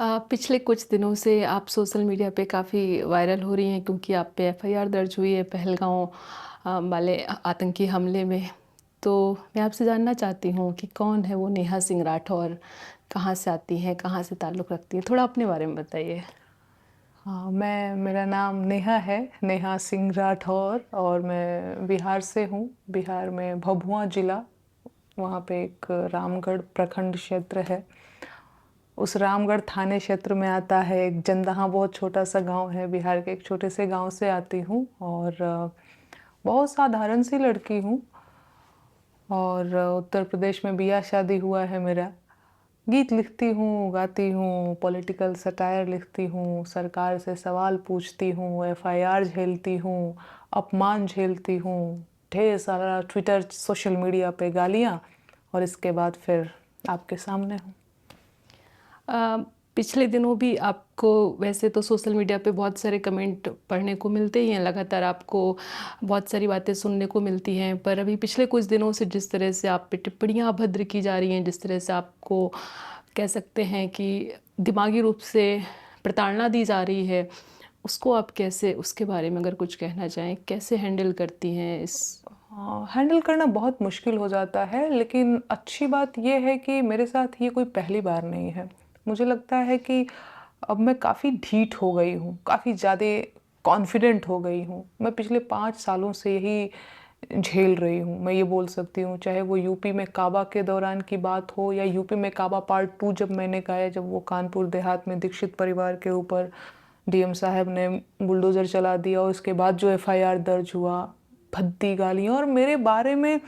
पिछले कुछ दिनों से आप सोशल मीडिया पे काफ़ी वायरल हो रही हैं क्योंकि आप पे एफआईआर दर्ज हुई है पहलगाँव वाले आतंकी हमले में। तो मैं आपसे जानना चाहती हूँ कि कौन है वो नेहा सिंह राठौर? कहाँ से आती हैं? कहाँ से ताल्लुक़ रखती हैं? थोड़ा अपने बारे में बताइए। हाँ, मेरा नाम नेहा है, नेहा सिंह राठौर और मैं बिहार से हूँ। बिहार में भभुआ ज़िला, वहाँ पे एक रामगढ़ प्रखंड क्षेत्र है। उस रामगढ़ थाने क्षेत्र में आता है एक जंदाहा, बहुत छोटा-सा गाँव है। बिहार के एक छोटे से गाँव से आती हूँ और बहुत साधारण सी लड़की हूँ और उत्तर प्रदेश में ब्याह-शादी हुआ है मेरा। गीत लिखती हूँ, गाती हूँ, पॉलिटिकल सटायर लिखती हूँ, सरकार से सवाल पूछती हूँ, एफआईआर झेलती हूँ, अपमान झेलती हूँ, ढेर सारा ट्विटर, सोशल मीडिया पे गालियाँ और इसके बाद फिर आपके सामने हूँ। अ, पिछले दिनों भी आपको वैसे तो सोशल मीडिया पे बहुत सारे कमेंट पढ़ने को मिलते ही हैं, लगातार आपको बहुत सारी बातें सुनने को मिलती हैं। पर अभी पिछले कुछ दिनों से जिस तरह से आप पे टिप्पणियाँ अभद्र की जा रही हैं, जिस तरह से आपको कह सकते हैं कि दिमागी रूप से प्रताड़ना दी जा रही है, उसको आप कैसे, उसके बारे में अगर कुछ कहना चाहें, कैसे हैंडल करती हैं इस? हाँ, हैंडल करना बहुत मुश्किल हो जाता है, लेकिन अच्छी बात ये है कि मेरे साथ ये कोई पहली बार नहीं है। मुझे लगता है कि अब मैं काफ़ी ढीठ हो गई हूँ, काफ़ी ज़्यादा कॉन्फिडेंट हो गई हूँ। मैं पिछले 5 सालों से यही झेल रही हूँ, मैं ये बोल सकती हूँ। चाहे वो यूपी में काबा के दौरान की बात हो या यूपी में काबा पार्ट 2 जब मैंने गाया, जब वो कानपुर देहात में दीक्षित परिवार के ऊपर डीएम साहब ने बुलडोज़र चला दिया और उसके बाद जो एफआईआर दर्ज हुआ, भद्दी गालियाँ और मेरे बारे में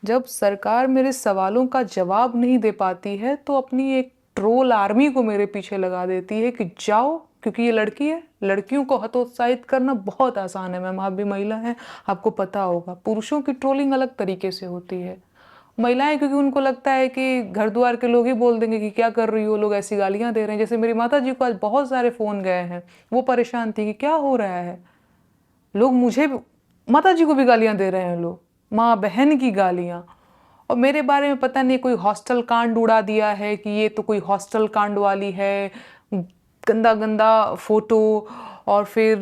जब सरकार मेरे सवालों का जवाब नहीं दे पाती है, तो अपनी एक ट्रोल आर्मी को मेरे पीछे लगा देती है कि जाओ, क्योंकि ये लड़की है। लड़कियों को हतोत्साहित करना बहुत आसान है मैम, आप भी महिला हैं, आपको पता होगा। पुरुषों की ट्रोलिंग अलग तरीके से होती है। महिलाएं, क्योंकि उनको लगता है कि घर द्वार के लोग ही बोल देंगे कि क्या कर रही हो, लोग ऐसी गालियां दे रहे हैं। जैसे मेरी माता जी को आज बहुत सारे फ़ोन गए हैं, वो परेशान थी कि क्या हो रहा है, लोग मुझे, माता जी को भी गालियां दे रहे हैं लोग, माँ बहन की गालियां। और मेरे बारे में पता नहीं कोई हॉस्टल कांड उड़ा दिया है कि ये तो कोई हॉस्टल कांड वाली है, गंदा गंदा फोटो। और फिर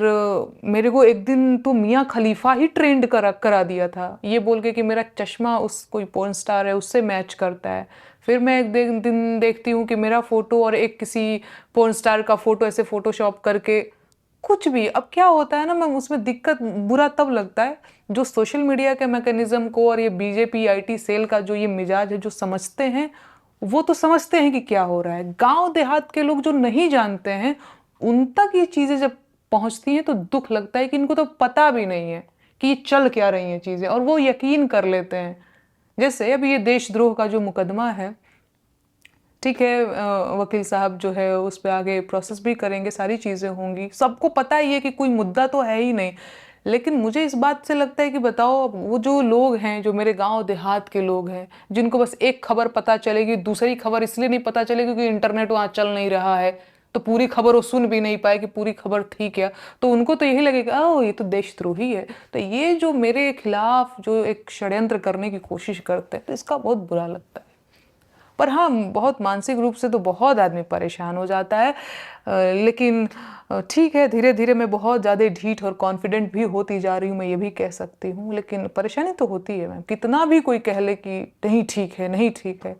मेरे को एक दिन तो मियाँ खलीफा ही ट्रेंड करा दिया था, ये बोल के कि मेरा चश्मा उस कोई पोर्न स्टार है उससे मैच करता है। फिर मैं एक दिन देखती हूँ कि मेरा फोटो और एक किसी पोर्न स्टार का फोटो ऐसे फोटोशॉप करके कुछ भी। अब क्या होता है ना मैम, उसमें दिक्कत बुरा तब लगता है जो सोशल मीडिया के मैकेनिज्म को और ये बीजेपी आईटी सेल का जो ये मिजाज है, जो समझते हैं वो तो समझते हैं कि क्या हो रहा है। गांव देहात के लोग जो नहीं जानते हैं, उन तक ये चीजें जब पहुंचती हैं तो दुख लगता है कि इनको तो पता भी नहीं है कि ये चल क्या रही हैं चीजें, और वो यकीन कर लेते हैं। जैसे अभी ये देशद्रोह का जो मुकदमा है, ठीक है, वकील साहब जो है उस पे आगे प्रोसेस भी करेंगे, सारी चीज़ें होंगी, सबको पता ही है कि कोई मुद्दा तो है ही नहीं। लेकिन मुझे इस बात से लगता है कि बताओ, वो जो लोग हैं, जो मेरे गांव देहात के लोग हैं, जिनको बस एक खबर पता चलेगी, दूसरी खबर इसलिए नहीं पता चलेगी क्योंकि इंटरनेट वहाँ चल नहीं रहा है, तो पूरी खबर वो सुन भी नहीं पाए कि पूरी खबर थी क्या, तो उनको तो यही लगेगा ओह ये तो देशद्रोही है। तो ये जो मेरे खिलाफ जो एक षड्यंत्र करने की कोशिश करते हैं, तो इसका बहुत बुरा लगता है। पर हाँ, बहुत मानसिक रूप से तो बहुत आदमी परेशान हो जाता है। लेकिन ठीक है, धीरे धीरे मैं बहुत ज़्यादा ढीठ और कॉन्फिडेंट भी होती जा रही हूँ, मैं ये भी कह सकती हूँ। लेकिन परेशानी तो होती है मैम, कितना भी कोई कह ले कि नहीं ठीक है, नहीं ठीक है,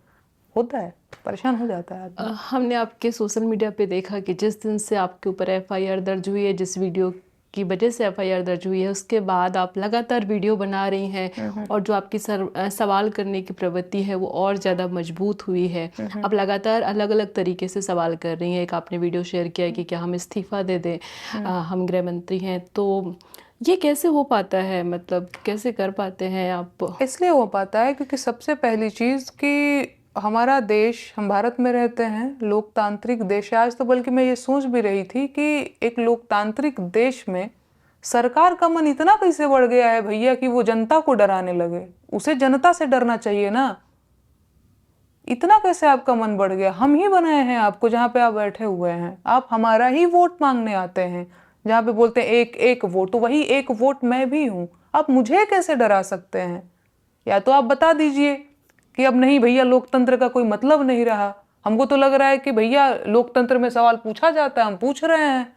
होता है, परेशान हो जाता है आदमी। हमने आपके सोशल मीडिया पे देखा कि जिस दिन से आपके ऊपर एफआईआर दर्ज हुई है, जिस वीडियो की वजह से एफआईआर दर्ज हुई है, उसके बाद आप लगातार वीडियो बना रही हैं और जो आपकी सवाल करने की प्रवृत्ति है वो और ज़्यादा मजबूत हुई है। आप लगातार अलग अलग तरीके से सवाल कर रही हैं। एक आपने वीडियो शेयर किया है कि क्या हम इस्तीफ़ा दे दें, हम गृह मंत्री हैं। तो ये कैसे हो पाता है, मतलब कैसे कर पाते हैं आप? इसलिए हो पाता है क्योंकि सबसे पहली चीज़ कि हमारा देश, हम भारत में रहते हैं, लोकतांत्रिक देश है। आज तो बल्कि मैं ये सोच भी रही थी कि एक लोकतांत्रिक देश में सरकार का मन इतना कैसे बढ़ गया है भैया कि वो जनता को डराने लगे। उसे जनता से डरना चाहिए ना, इतना कैसे आपका मन बढ़ गया? हम ही बनाए हैं आपको, जहाँ पे आप बैठे हुए हैं, आप हमारा ही वोट मांगने आते हैं। जहाँ पे बोलते हैं एक एक वोट, तो वही एक वोट मैं भी हूँ। आप मुझे कैसे डरा सकते हैं? या तो आप बता दीजिए कि अब नहीं भैया, लोकतंत्र का कोई मतलब नहीं रहा, हमको तो लग रहा है कि भैया लोकतंत्र में सवाल पूछा जाता है, हम पूछ रहे हैं।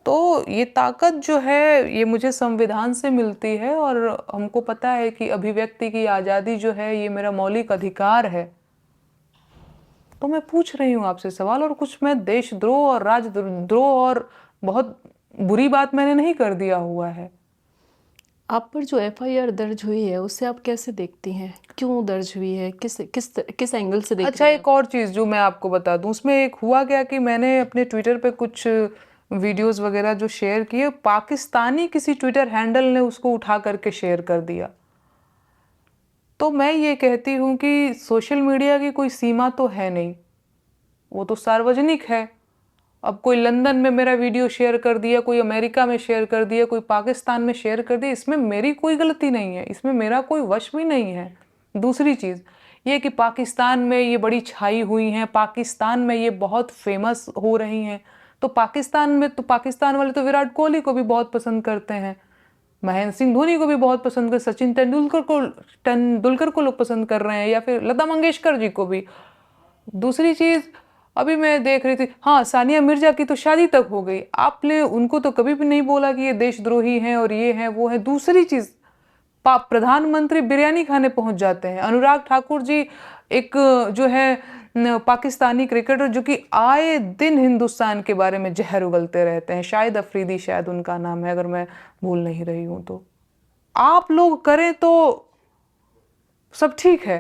तो ये ताकत जो है ये मुझे संविधान से मिलती है, और हमको पता है कि अभिव्यक्ति की आज़ादी जो है ये मेरा मौलिक अधिकार है। तो मैं पूछ रही हूँ आपसे सवाल, और कुछ मैं देशद्रोह और राजद्रोह और बहुत बुरी बात मैंने नहीं कर दिया हुआ है। आप पर जो एफआईआर दर्ज हुई है उसे आप कैसे देखती हैं? क्यों दर्ज हुई है? किस एंगल से देख अच्छा, रही हैं एक और चीज़ जो मैं आपको बता दूं, उसमें एक हुआ क्या कि मैंने अपने ट्विटर पे कुछ वीडियोस वगैरह जो शेयर किए, पाकिस्तानी किसी ट्विटर हैंडल ने उसको उठा करके शेयर कर दिया। तो मैं ये कहती हूँ कि सोशल मीडिया की कोई सीमा तो है नहीं, वो तो सार्वजनिक है। अब कोई लंदन में मेरा वीडियो शेयर कर दिया, कोई अमेरिका में शेयर कर दिया, कोई पाकिस्तान में शेयर कर दिया, इसमें मेरी कोई गलती नहीं है, इसमें मेरा कोई वश भी नहीं है। दूसरी चीज़ ये कि पाकिस्तान में ये बड़ी छाई हुई हैं, पाकिस्तान में ये बहुत फेमस हो रही हैं, तो पाकिस्तान में तो पाकिस्तान वाले तो विराट कोहली को भी बहुत पसंद करते हैं, महेंद्र सिंह धोनी को भी बहुत पसंद कर, सचिन तेंदुलकर को लोग पसंद कर रहे हैं, या फिर लता मंगेशकर जी को भी। दूसरी चीज़ अभी मैं देख रही थी, हाँ, सानिया मिर्जा की तो शादी तक हो गई, आपने उनको तो कभी भी नहीं बोला कि ये देशद्रोही हैं और ये हैं वो हैं। दूसरी चीज़, प्रधानमंत्री बिरयानी खाने पहुंच जाते हैं। अनुराग ठाकुर जी एक जो है पाकिस्तानी क्रिकेटर जो कि आए दिन हिंदुस्तान के बारे में जहर उगलते रहते हैं, शाहिद अफरीदी शायद उनका नाम है, अगर मैं भूल नहीं रही हूं तो। आप लोग करें तो सब ठीक है,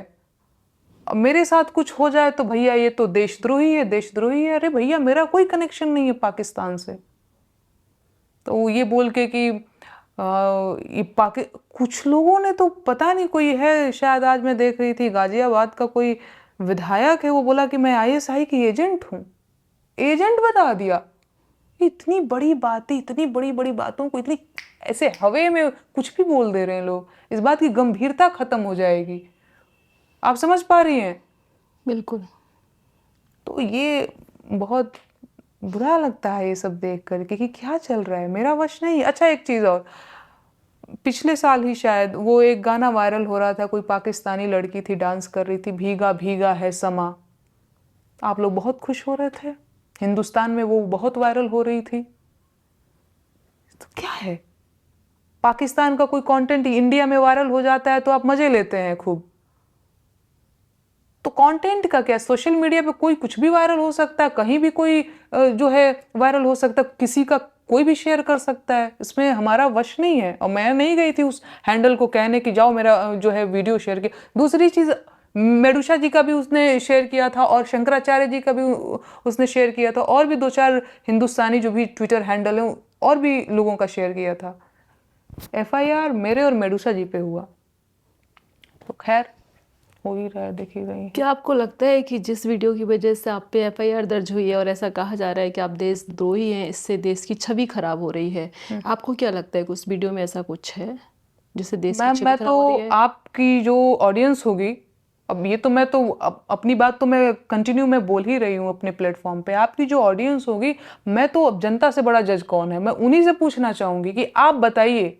अब मेरे साथ कुछ हो जाए तो भैया ये तो देशद्रोही है, देशद्रोही है। अरे भैया, मेरा कोई कनेक्शन नहीं है पाकिस्तान से। तो ये बोल के कि ये कुछ लोगों ने तो पता नहीं, कोई है शायद, आज मैं देख रही थी गाजियाबाद का कोई विधायक है, वो बोला कि मैं आईएसआई की एजेंट हूँ। एजेंट बता दिया। इतनी बड़ी बातें, इतनी बड़ी बड़ी बातों को इतनी ऐसे हवे में कुछ भी बोल दे रहे हैं लोग। इस बात की गंभीरता खत्म हो जाएगी। आप समझ पा रही हैं? बिल्कुल। तो ये बहुत बुरा लगता है ये सब देख करके कि क्या चल रहा है, मेरा वश नहीं। अच्छा, एक चीज़ और, पिछले साल ही शायद वो एक गाना वायरल हो रहा था, कोई पाकिस्तानी लड़की थी, डांस कर रही थी, भीगा भीगा है समा। आप लोग बहुत खुश हो रहे थे, हिंदुस्तान में वो बहुत वायरल हो रही थी। तो क्या है, पाकिस्तान का कोई कंटेंट इंडिया में वायरल हो जाता है तो आप मजे लेते हैं खूब। तो कंटेंट का क्या, सोशल मीडिया पे कोई कुछ भी वायरल हो सकता है, कहीं भी कोई जो है वायरल हो सकता है, किसी का कोई भी शेयर कर सकता है, इसमें हमारा वश नहीं है। और मैं नहीं गई थी उस हैंडल को कहने कि जाओ मेरा जो है वीडियो शेयर किया। दूसरी चीज़, मेडुषा जी का भी उसने शेयर किया था, और शंकराचार्य जी का भी उसने शेयर किया था, और भी 2-4 हिंदुस्तानी जो भी ट्विटर हैंडल है और भी लोगों का शेयर किया था। एफआईआर मेरे और मेडुषा जी पे हुआ, तो खैर हो ही रहा है, देखी गई। क्या आपको लगता है कि जिस वीडियो की वजह से आप पे एफआईआर दर्ज हुई है और ऐसा कहा जा रहा है कि आप देशद्रोही हैं, इससे देश की छवि खराब हो रही है, आपको क्या लगता है कि उस वीडियो में ऐसा कुछ है जिससे देश की मैम, छवि मैं खराब हो रही तो है? आपकी जो ऑडियंस होगी, अब ये तो मैं तो अपनी बात तो मैं कंटिन्यू मैं बोल ही रही हूँ अपने प्लेटफॉर्म पे। आपकी जो ऑडियंस होगी, मैं तो अब जनता से बड़ा जज कौन है, मैं उन्हीं से पूछना चाहूँगी कि आप बताइए,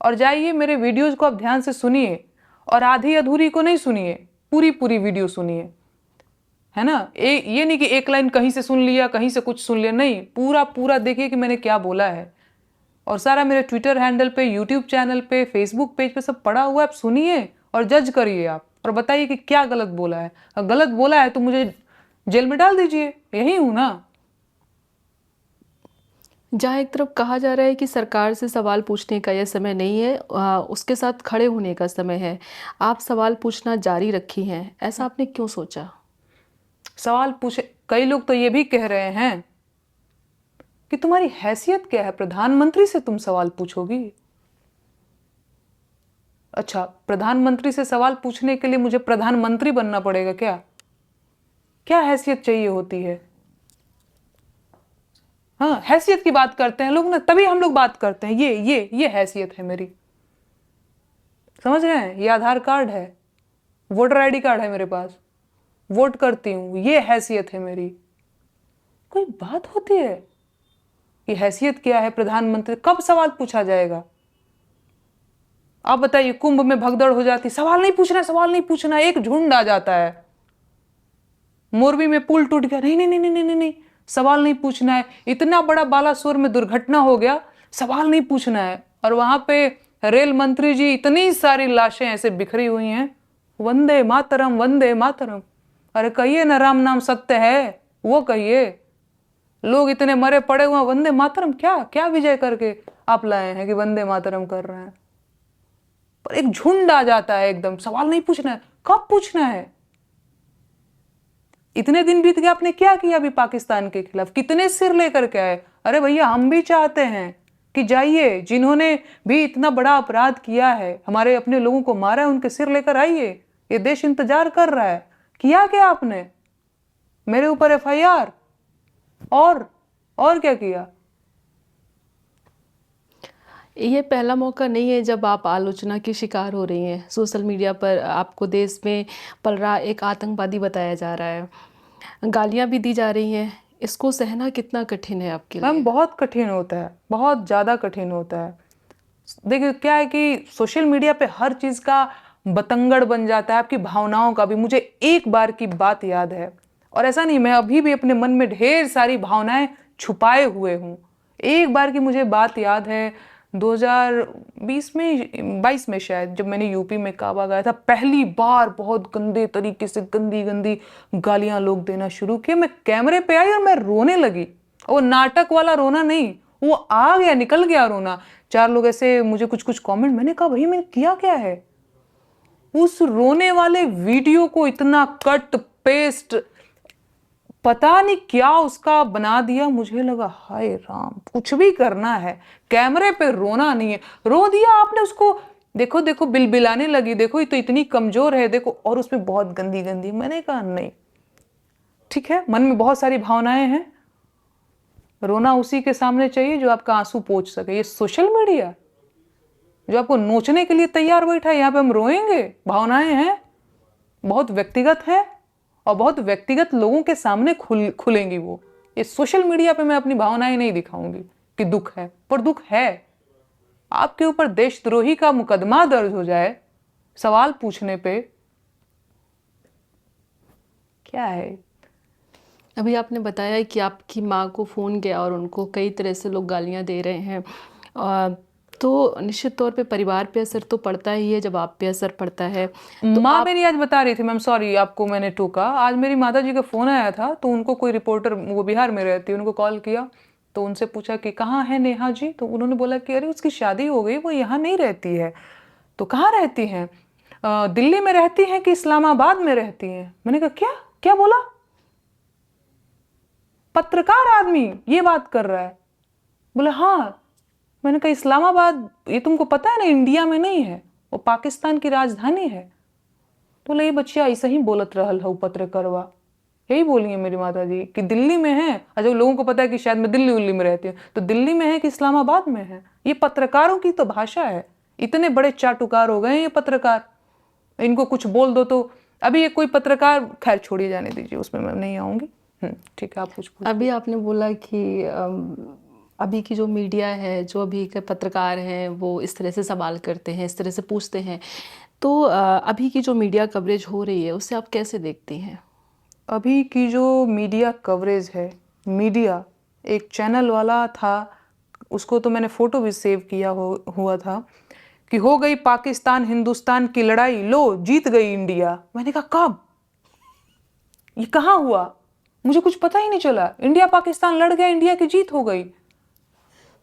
और जाइए मेरे वीडियोज़ को आप ध्यान से सुनिए, और आधी अधूरी को नहीं सुनिए, पूरी पूरी वीडियो सुनिए, है ना। ये नहीं कि एक लाइन कहीं से सुन लिया, कहीं से कुछ सुन लिया, नहीं, पूरा पूरा देखिए कि मैंने क्या बोला है। और सारा मेरे ट्विटर हैंडल पे, यूट्यूब चैनल पे, फेसबुक पेज पे सब पड़ा हुआ है, आप सुनिए और जज करिए आप, और बताइए कि क्या गलत बोला है। अगर गलत बोला है तो मुझे जेल में डाल दीजिए, यही हूं ना। जहाँ एक तरफ कहा जा रहा है कि सरकार से सवाल पूछने का यह समय नहीं है, उसके साथ खड़े होने का समय है, आप सवाल पूछना जारी रखी हैं, ऐसा आपने क्यों सोचा? सवाल पूछे, कई लोग तो ये भी कह रहे हैं कि तुम्हारी हैसियत क्या है, प्रधानमंत्री से तुम सवाल पूछोगी। अच्छा, प्रधानमंत्री से सवाल पूछने के लिए मुझे प्रधानमंत्री बनना पड़ेगा क्या? क्या हैसियत चाहिए होती है? हाँ, हैसियत की बात करते हैं लोग ना, तभी हम लोग बात करते हैं, ये हैसियत है मेरी, समझ रहे हैं। ये आधार कार्ड है, वोटर आईडी कार्ड है मेरे पास, वोट करती हूँ, ये हैसियत है मेरी। कोई बात होती है कि हैसियत क्या है, प्रधानमंत्री कब सवाल पूछा जाएगा? आप बताइए, कुंभ में भगदड़ हो जाती, सवाल नहीं पूछना, सवाल नहीं पूछना, एक झुंड आ जाता है, मोरबी में पुल टूट गया, नहीं नहीं नहीं नहीं नहीं नहीं, सवाल नहीं पूछना है। इतना बड़ा बालासोर में दुर्घटना हो गया, सवाल नहीं पूछना है। और वहां पे रेल मंत्री जी, इतनी सारी लाशें ऐसे बिखरी हुई हैं, वंदे मातरम वंदे मातरम। अरे कहिए ना राम नाम सत्य है, वो कहिए। लोग इतने मरे पड़े हुए, वंदे मातरम क्या क्या विजय करके आप लाए हैं कि वंदे मातरम कर रहे हैं। पर एक झुंड आ जाता है एकदम, सवाल नहीं पूछना है। कब पूछना है? इतने दिन बीत गए, आपने क्या किया अभी पाकिस्तान के खिलाफ? कितने सिर लेकर के आए? अरे भैया हम भी चाहते हैं कि जाइए, जिन्होंने भी इतना बड़ा अपराध किया है, हमारे अपने लोगों को मारा है, उनके सिर लेकर आइए। ये देश इंतजार कर रहा है। किया क्या आपने? मेरे ऊपर FIR और क्या किया? ये पहला मौका नहीं है जब आप आलोचना की शिकार हो रही हैं। सोशल मीडिया पर आपको देश में पल रहा एक आतंकवादी बताया जा रहा है, गालियां भी दी जा रही हैं। इसको सहना कितना कठिन है आपके लिए? मैम बहुत कठिन होता है, बहुत ज़्यादा कठिन होता है। देखिए क्या है कि सोशल मीडिया पे हर चीज़ का बतंगड़ बन जाता है, आपकी भावनाओं का भी। मुझे एक बार की बात याद है, और ऐसा नहीं, मैं अभी भी अपने मन में ढेर सारी भावनाएं छुपाए हुए हूँ। एक बार की मुझे बात याद है, 2020 में 22 में शायद, जब मैंने यूपी में काबा गया था, पहली बार बहुत गंदे तरीके से गंदी गंदी गालियां लोग देना शुरू किए। मैं कैमरे पे आई और मैं रोने लगी। वो नाटक वाला रोना नहीं, वो आ गया, निकल गया रोना। 4 लोग ऐसे मुझे कुछ कुछ कमेंट, मैंने कहा भाई मैंने किया क्या है? उस रोने वाले वीडियो को इतना कट पेस्ट पता नहीं क्या उसका बना दिया। मुझे लगा हाय राम, कुछ भी करना है, कैमरे पे रोना नहीं है। रो दिया आपने उसको, देखो देखो बिलबिलाने लगी, देखो ये तो इतनी कमजोर है, देखो, और उसमें बहुत गंदी गंदी। मैंने कहा नहीं, ठीक है, मन में बहुत सारी भावनाएं हैं, रोना उसी के सामने चाहिए जो आपका आंसू पोंछ सके। ये सोशल मीडिया जो आपको नोचने के लिए तैयार बैठा है, यहाँ पे हम रोएंगे? भावनाएं हैं, बहुत व्यक्तिगत है, और बहुत व्यक्तिगत लोगों के सामने खुलेंगी वो। ये सोशल मीडिया पे मैं अपनी भावनाएं नहीं दिखाऊंगी कि दुख है, पर दुख है। आपके ऊपर देशद्रोही का मुकदमा दर्ज हो जाए सवाल पूछने पे, क्या है? अभी आपने बताया कि आपकी माँ को फ़ोन गया और उनको कई तरह से लोग गालियाँ दे रहे हैं। तो निश्चित तौर पे परिवार पे असर तो पड़ता ही है, जब आप पे असर पड़ता है तो माँ मेरी आज बता रही थी, मैम सॉरी आपको मैंने टोका, आज मेरी माता जी का फ़ोन आया था, तो उनको कोई रिपोर्टर, वो बिहार में रहती है, उनको कॉल किया, तो उनसे पूछा कि कहाँ है नेहा जी? तो उन्होंने बोला कि अरे उसकी शादी हो गई, वो यहाँ नहीं रहती है। तो कहाँ रहती हैं? दिल्ली में रहती हैं कि इस्लामाबाद में रहती हैं? मैंने कहा क्या क्या बोला? पत्रकार आदमी ये बात कर रहा है? बोले हाँ। मैंने कहा इस्लामाबाद ये तुमको पता है ना, इंडिया में नहीं है, वो पाकिस्तान की राजधानी है। तो ले बच्चिया ऐसा ही बोलत रहल हो पत्रकारवा, यही बोली है मेरी माता जी कि दिल्ली में है। अच्छा, लोगों को पता है कि शायद मैं दिल्ली उल्ली में रहती हूँ, तो दिल्ली में है कि इस्लामाबाद में है? ये पत्रकारों की तो भाषा है। इतने बड़े चाटुकार हो गए ये पत्रकार, इनको कुछ बोल दो तो। अभी ये कोई पत्रकार, खैर छोड़िए, जाने दीजिए, उसमें मैं नहीं आऊंगी। ठीक है, आप कुछ अभी आपने बोला कि अभी की जो मीडिया है, जो अभी के पत्रकार हैं, वो इस तरह से सवाल करते हैं, इस तरह से पूछते हैं। तो अभी की जो मीडिया कवरेज हो रही है, उससे आप कैसे देखती हैं? अभी की जो मीडिया कवरेज है, मीडिया एक चैनल वाला था, उसको तो मैंने फ़ोटो भी सेव किया हुआ था कि हो गई पाकिस्तान हिंदुस्तान की लड़ाई, लो जीत गई इंडिया। मैंने कहा कब? ये कहाँ हुआ? मुझे कुछ पता ही नहीं चला। इंडिया पाकिस्तान लड़ गया, इंडिया की जीत हो गई।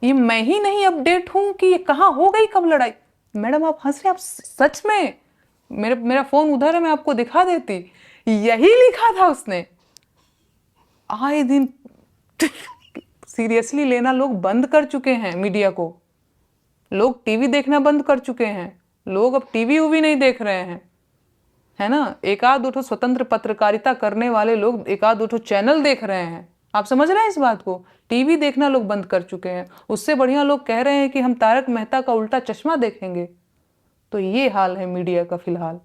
ये मैं ही नहीं अपडेट हूं कि ये कहाँ हो गई, कब लड़ाई। मैडम आप हंस रहे, आप सच में, मेरा फोन उधर है, मैं आपको दिखा देती। यही लिखा था उसने। आए दिन सीरियसली लेना लोग बंद कर चुके हैं मीडिया को। लोग टीवी देखना बंद कर चुके हैं। लोग अब टीवी उवी नहीं देख रहे हैं, है ना। एक आध दो स्वतंत्र पत्रकारिता करने वाले लोग एक आध दो चैनल देख रहे हैं। आप समझ रहे हैं इस बात को? टीवी देखना लोग बंद कर चुके हैं। उससे बढ़िया लोग कह रहे हैं कि हम तारक मेहता का उल्टा चश्मा देखेंगे। तो ये हाल है मीडिया का फिलहाल।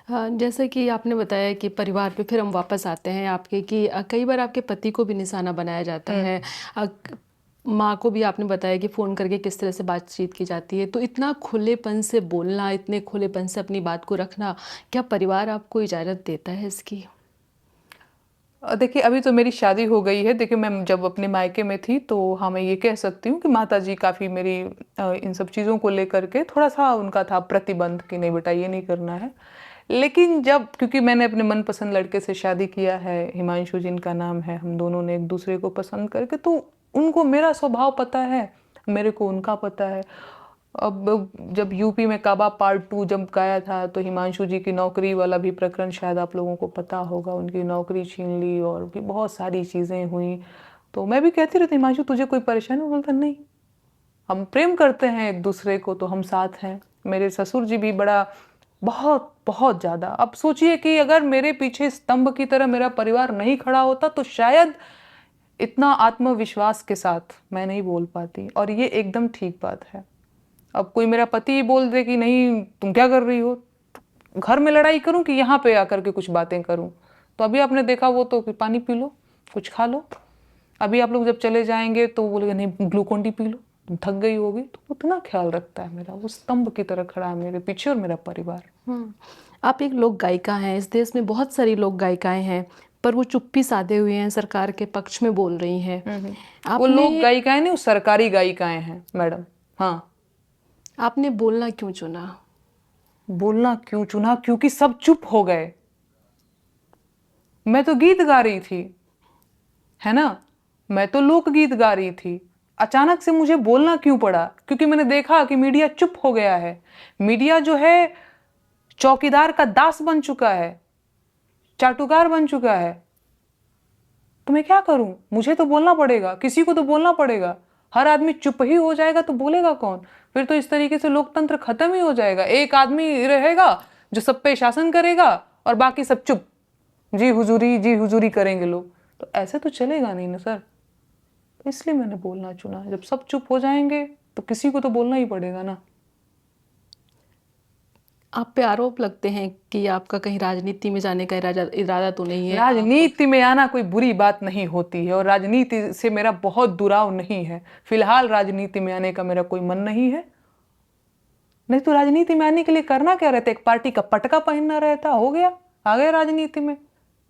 हाँ, जैसे कि आपने बताया कि परिवार पे फिर हम वापस आते हैं आपके, कि कई बार आपके पति को भी निशाना बनाया जाता है। माँ को भी आपने बताया कि फ़ोन करके किस तरह से बातचीत की जाती है। तो इतना खुलेपन से बोलना, इतने खुलेपन से अपनी बात को रखना, क्या परिवार आपको इजाज़त देता है इसकी? देखिए अभी तो मेरी शादी हो गई है। देखिए मैं जब अपने मायके में थी तो हाँ, मैं ये कह सकती हूँ कि माताजी काफ़ी मेरी इन सब चीज़ों को लेकर के थोड़ा-सा उनका था प्रतिबंध कि नहीं बेटा ये नहीं करना है। लेकिन जब क्योंकि मैंने अपने मनपसंद लड़के से शादी किया है, हिमांशु जिनका नाम है, हम दोनों ने एक-दूसरे को पसंद करके तो उनको मेरा स्वभाव पता है, मेरे को उनका पता है। अब जब यूपी में काबा पार्ट 2 जब गाया था तो हिमांशु जी की नौकरी वाला भी प्रकरण शायद आप लोगों को पता होगा, उनकी नौकरी छीन ली और भी बहुत सारी चीज़ें हुई। तो मैं भी कहती रहती हिमांशु तुझे कोई परेशानी? वो बोलता नहीं, हम प्रेम करते हैं एक-दूसरे को तो हम साथ हैं। मेरे ससुर जी भी बड़ा बहुत, बहुत ज़्यादा अब सोचिए कि अगर मेरे पीछे स्तंभ की तरह मेरा परिवार नहीं खड़ा होता तो शायद इतना आत्मविश्वास के साथ मैं नहीं बोल पाती और ये एकदम ठीक बात है। अब कोई मेरा पति बोल दे कि नहीं तुम क्या कर रही हो, तो घर में लड़ाई करूं कि यहाँ पे आकर के कुछ बातें करूं। तो अभी आपने देखा वो तो कि पानी पी लो, कुछ खा लो। अभी आप लोग जब चले जाएंगे तो बोलेगा नहीं ग्लूकोन डी पी लो, तुम थक गई होगी। तो उतना ख्याल रखता है मेरा, वो स्तंभ की तरह खड़ा है मेरे पीछे और मेरा परिवार। आप एक लोक गायिका हैं। इस देश में बहुत सारी लोक गायिकाएं हैं, पर वो चुप्पी साधे हुए हैं, सरकार के पक्ष में बोल रही हैं। वो लोग आपने गायिकाएं नहीं, वो सरकारी गायिकाएं हैं मैडम। हाँ, आपने बोलना क्यों चुना? बोलना क्यों चुना? क्योंकि सब चुप हो गए। मैं तो गीत गा रही थी, है ना? मैं तो लोकगीत गा रही थी। अचानक से मुझे बोलना क्यों पड़ा? क्योंकि मैंने देखा कि मीडिया चुप हो गया है। मीडिया जो है चौकीदार का दास बन चुका है, चाटुकार बन चुका है। तो मैं क्या करूं? मुझे तो बोलना पड़ेगा, किसी को तो बोलना पड़ेगा। हर आदमी चुप ही हो जाएगा तो बोलेगा कौन? फिर तो इस तरीके से लोकतंत्र खत्म ही हो जाएगा। एक आदमी रहेगा जो सब पे शासन करेगा और बाकी सब चुप, जी हुजूरी करेंगे लोग। तो ऐसे तो चलेगा नहीं ना सर। इसलिए मैंने बोलना चुना। जब सब चुप हो जाएंगे तो किसी को तो बोलना ही पड़ेगा ना। आप पे आरोप लगते हैं कि आपका कहीं राजनीति में जाने का इरादा तो नहीं है? राजनीति में आना कोई बुरी बात नहीं होती है और राजनीति से मेरा बहुत दुराव नहीं है। फिलहाल राजनीति में आने का मेरा कोई मन नहीं है। नहीं तो राजनीति में आने के लिए करना क्या रहता है? एक पार्टी का पटका पहनना रहता, हो गया, आ गए राजनीति में।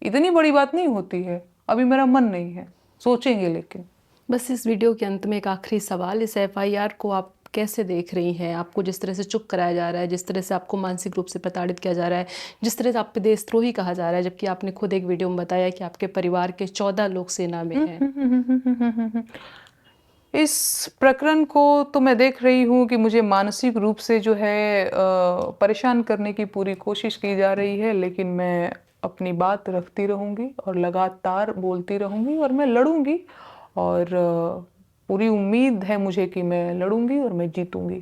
इतनी बड़ी बात नहीं होती है। अभी मेरा मन नहीं है, सोचेंगे लेकिन। बस इस वीडियो के अंत में एक आखिरी सवाल, इस एफआईआर को आप कैसे देख रही हैं? आपको जिस तरह से चुप कराया जा रहा है, जिस तरह से आपको मानसिक रूप से प्रताड़ित किया जा रहा है, जिस तरह से आप पे देशद्रोही कहा जा रहा है, जबकि आपने खुद एक वीडियो में बताया कि आपके परिवार के 14 लोग सेना में हैं। इस प्रकरण को तो मैं देख रही हूँ कि मुझे मानसिक रूप से जो है परेशान करने की पूरी कोशिश की जा रही है, लेकिन मैं अपनी बात रखती रहूँगी और लगातार बोलती रहूँगी और मैं लड़ूँगी और पूरी उम्मीद है मुझे कि मैं लड़ूँगी और मैं जीतूँगी।